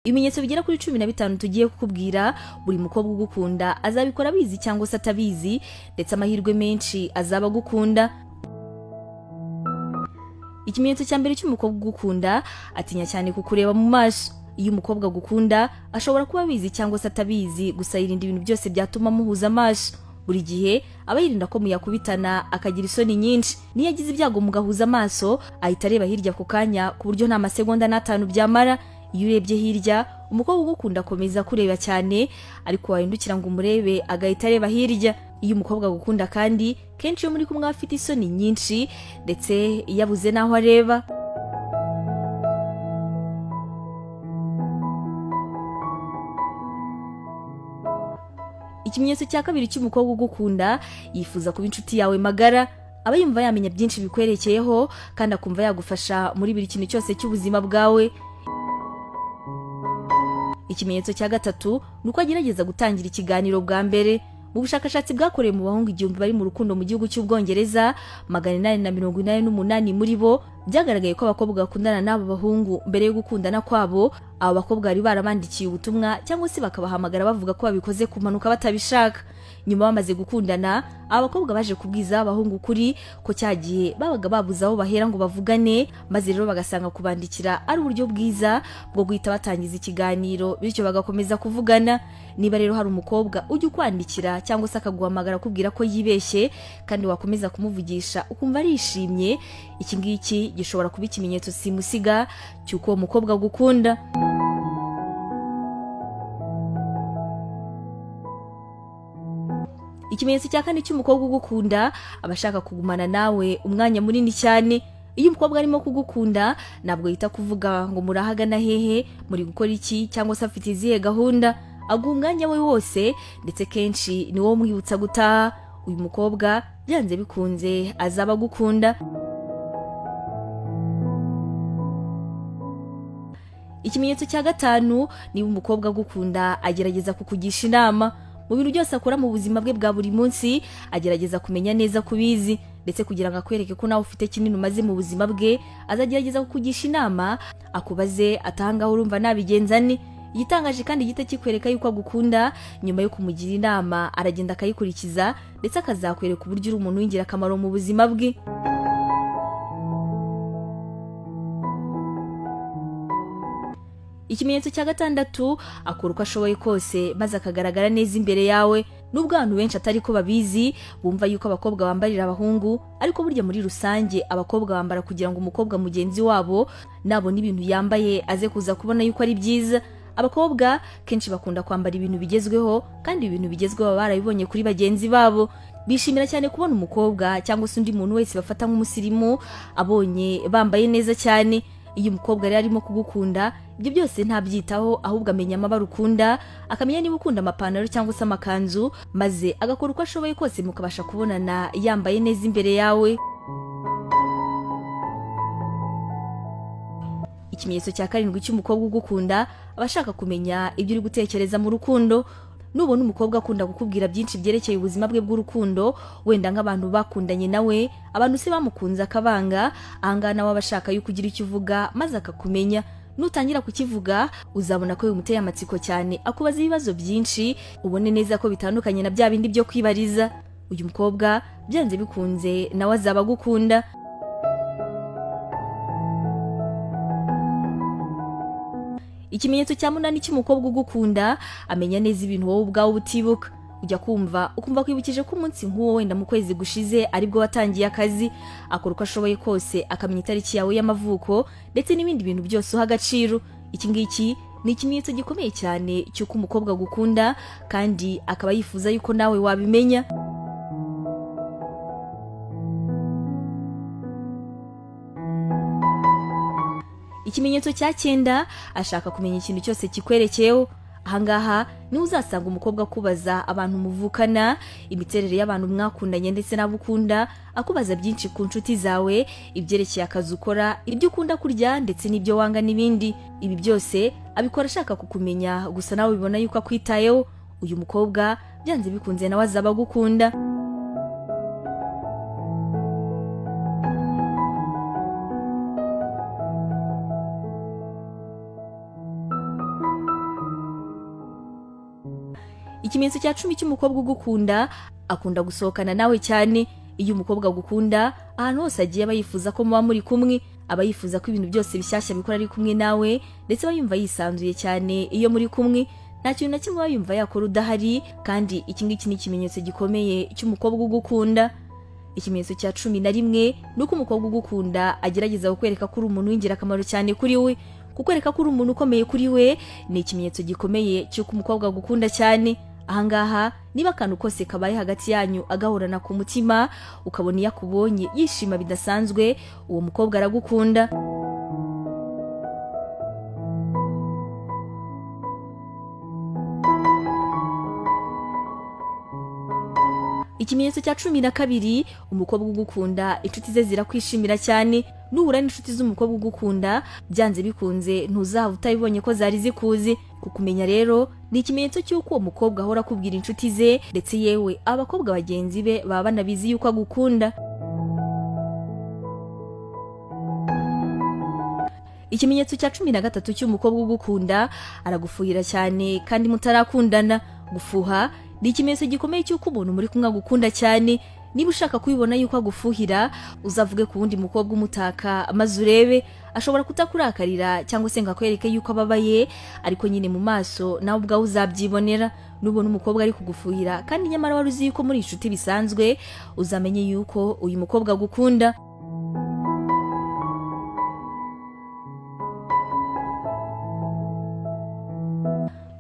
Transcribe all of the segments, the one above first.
Ibimenyetso bigera kuri 15 tugiye kukubwira buri mukobwa ugukunda azabikora bizi cyangwa se atabizi, ndetse amahirwe menshi azaba gukunda. Ikimenyetso cya mbere cy'umukobwa ugukunda, atinya cyane kukureba mu maso. Iyo umukobwa gukunda ashobora kuba bizi cyangwa se atabizi, gusa yirinda ibintu byose byatuma muhuza amaso. Buri gihe aba yirinda ko muyakubitana akagira isoni nyinshi. Niyo yagize ibyago mugahuza amaso, ahita areba hirya ku kanya ku buryo nta masegonda n'atanu byamara. Iyo urebye hirya, umukobwa ugukunda akomeza kureba cyane, ariko wahindukira ngo umurebe agahita areba hirya. Iyo umukobwa gukunda kandi kenshi iyo muri kumwe afite isoni nyinshi, ndetse yabuze naho areba. Ikimenyetso cya kabiri cy'umukobwa ugukunda, yifuza kuba inshuti yawe magara. Aba yumva yamenya byinshi bikwerekeyeho kandi akumva yagufasha muri buri kintu cyose cy'ubuzima bwawe. Ikimenyetso cya gatatu nuko agerageza gutangira ikiganiro bwa mbere. Mu bushakashatsi bwakorewe mu bahungu 1000 bari mu rukundo mu gihugu cy'Ubwongereza, 888 muri bo byagaragaye ko abakobwa bakundana n'abo bahungu mbere yo gukundana kwabo, abo bakobwa bari barabandikiye ubutumwa cyangwa se bakabahamagara bavuga ko babikoze ku mpanuka batabishaka. Nyuma bamaze gukundana, abakobwa baje kubwiza abahungu kuri ko cyagiye babaga babuza aho bahera ngo bavugane, maze rero bagasanga kubandikira ari uburyo bwiza bwo guhita batangiza ikiganiro, bityo bagakomeza kuvugana. Niba rero hari umukobwa ujya kwandikira cyangwa se akaguhamagara kubwira ko yibeshye kandi wakomeza kumuvugisha ukumva arishimye, iki ngiki gishobora kuba ikimenyetso simusiga cy'uko uwo mukobwa gukunda. Ikimenyetso cya kane cy'umukobwa ugukunda, abashaka kugumana nawe umwanya munini cyane. Iyo umukobwa arimo kugukunda, ntabwo yita kuvuga ngo murahagana hehe, muri gukora iki cyangwa se afite izihe gahunda. Aguha umwanya we wose, ndetse kenshi ni wo mwibutsa gutaha. Uyu mukobwa byanze bikunze azaba gukunda. Ikimenyetso cya gatanu, niba umukobwa gukunda agerageza kukugisha inama. Mu bintu byose akora mu buzima bwe bwa buri munsi, agerageza kumenya neza kubizi, ndetse kugira ngo akwereke ko nawe ufite kinini umaze mu buzima bwe, azagerageza kukugisha inama, akubaze atanga urumva nabigenza ne. Igitangaje kandi gite kikwereka yuko agukunda, nyuma yo kumugira inama aragenda akayikurikiza, ndetse akazakwereka uburyo uri umuntu w'ingirakamaro mu buzima bwe. Ikimenyetso cya gatandatu, akora uko ashoboye kose maze akagaragara neza imbere yawe. Nubwo abantu benshi atari ko babizi, bumva yuko abakobwa bambarira abahungu, ariko burya muri rusange abakobwa bambara kugira ngo umukobwa mugenzi wabo nabona ibintu yambaye aze kuza kubona yuko ari byiza. Abakobwa kenshi bakunda kwambara ibintu bigezweho, kandi ibintu bigezweho barabibonye kuri bagenzi babo. Bishimira cyane kubona umukobwa cyangwa se undi muntu wese bafata nk'umusirimu abonye bambaye neza cyane. Iyo umukobwa rero arimo kugukunda, ibyo byose ntabyitaho, ahubwo amenya amabara ukunda, akamenya niba ukunda amapantaro cyangwa se amakanzu, maze agakora uko ashoboye kose mukabasha kubonana yambaye neza imbere yawe. Ikimenyetso cya karindwi cy'umukobwa ugukunda, abashaka kumenya ibyo uri gutekereza mu rukundo. Nubona umukobwa akunda kukubwira byinshi byerekeye ubuzima bwe bw'urukundo, wenda nk'abantu bakundanye nawe, abantu se bamukunze akabanga, ahangaha nawe abashaka yuko ugira icyo uvuga maze akakumenya. Nutangira kukivuga, uzabona ko bimuteye amatsiko cyane, akubaza ibibazo byinshi, ubone neza ko bitandukanye na bya bindi byo kwibariza. Uyu mukobwa byanze bikunze nawe azaba gukunda. Ikimenyetso cya munani cy'umukobwa ugukunda, amenya neza ibintu wowe ubwawe utibuka. Ujya ukumva kwibukije ko umunsi nk'uwo wenda mu kwezi gushize aribwo watangiye akazi. Akora uko ashoboye kose akamenya itariki yawe y'amavuko, ndetse n'ibindi bintu byose uha agaciro. Iki ngiki ni ikimenyetso gikomeye cyane cy'uko umukobwa gukunda, kandi akaba yifuza yuko nawe wabimenya. Ikimenyetso cya 9, ashaka kumenya ikintu cyose kikwerekeyeho. Ahangaha ni uzasanga umukobwa akubaza abantu muvukana, imiterere y'abantu mwakundanye ndetse n'abukunda, akubaza byinshi ku nshuti zawe, ibyerekeye akazi ukora, ibyo ukunda kurya ndetse n'ibyo wanga n'ibindi. Ibi byose abikora ashaka kukumenya, gusa nawe ubibona yuko akwitayeho. Uyu mukobwa byanze bikunze nawe azaba gukunda. Ikimenyetso cya 10 cy'umukobwa ugukunda, akunda gusohokana nawe cyane. Iyo umukobwa agukunda, ahantu hose agiye aba yifuza ko muba muri kumwe, aba yifuza ko ibintu byose bishyashya bikora ari kumwe nawe, ndetse aba yumva yisanzuye cyane iyo muri kumwe. Nta kintu na kimwe aba yumva yakora udahari, kandi iki ngiki ni ikimenyetso gikomeye cy'umukobwa ugukunda. Ikimenyetso cya 11 nuko umukobwa ugukunda agerageza kukwereka ko uri umuntu w'ingirakamaro cyane kuri we. Kukwereka ko uri umuntu ukomeye kuri we ni ikimenyetso gikomeye cy'uko umukobwa agukunda cyane. Ahangaha niba akantu kose kabaye hagati yanyu agahorana ku mutima, ukabona iyo akubonye yishima bidasanzwe, uwo mukobwa aragukunda. Ikimenyetso cya 12, umukobwa ugukunda inshuti ze zirakwishimira cyane. Nuhura n'inshuti z'umukobwa ugukunda, byanze bikunze ntuzaba utabibonye ko zari zikuzi. Kukumenya rero ni ikimenyetso cy'uko uwo mukobwa ahora akubwira inshuti ze, ndetse yewe abakobwa bagenzi be baba banabizi yuko agukunda. Ikimenyetso cya 13 cy'umukobwa ugukunda, aragufuhira cyane kandi mutarakundana. Gufuha ni ikimenyetso gikomeye cy'uko umuntu muri kumwe agukunda cyane. Niba ushaka kubibona yuko agufuhira, uzavuge ku wundi mukobwa umutaka maze urebe. Ashobora kutakurakarira cyangwa se ngakwereke yuko ababaye, ariko nyine mu maso nawe ubwawe uzabyibonera. Nubona umukobwa ari kugufuhira kandi nyamara wari uzi yuko muri inshuti bisanzwe, uzamenye yuko uyu mukobwa agukunda.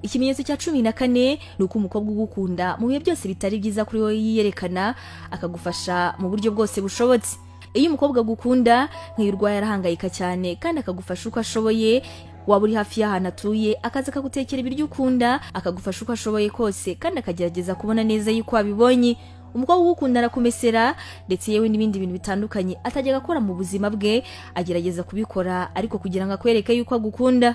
Ikimenyetso cya 14 nuko umukobwa ugukunda mu bihe byose bitari byiza kuri wowe yiyerekana, akagufasha mu buryo bwose bushobotse. Iyo umukobwa agukunda, nk'irwaye arahangayika cyane kandi akagufasha uko ashoboye. Waba uri hafi y'ahantu atuye, akaza akagutekera ibiryo ukunda, akagufasha uko ashoboye kose, kandi akagerageza kubona neza yuko wabibonye. Umukobwa ugukunda arakumesera, ndetse yewe n'ibindi bintu bitandukanye atajya gakora mu buzima bwe, agerageza kubikora ariko kugira ngo akwereke yuko agukunda.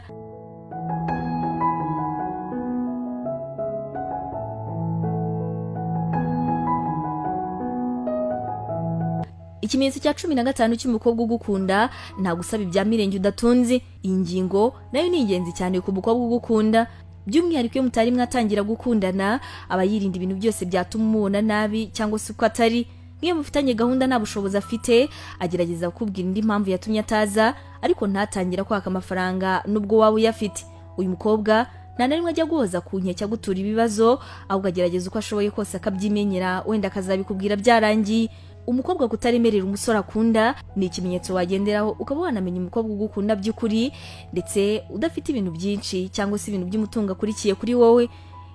Ikimenyetso cya 15 cy'umukobwa ugukunda, nta gusaba ibya mirenge udatunze. Iyi ngingo nayo ni ingenzi cyane ku mukobwa ugukunda, by'umwihariko iyo mutari mwatangira gukundana, aba yirinda ibintu byose byatuma umubona nabi cyangwa se uko atari. Nk'iyo mufitanye gahunda nta bushobozi afite, agerageza kukubwira indi mpamvu yatumye ataza, ariko ntatangira kwaka amafaranga nubwo waba uyafite. Uyu mukobwa nta na rimwe ajya guhoza ku nkeke gutura ibibazo, ahubwo agerageza uko ashoboye kose akabyimenyera, wenda akazabikubwira byarangiye. Umukobwa kutaremerera umusore akunda ni ikimenyetso wagenderaho ukaba wanamenya umukobwa ugukunda by'ukuri, ndetse udafite ibintu byinshi cyangwa se ibintu by'umutungo akurikiye kuri wowe.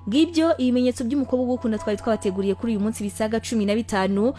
Ngibyo ibimenyetso by'umukobwa ugukunda twari twabateguriye kuri uyu munsi bisaga 15.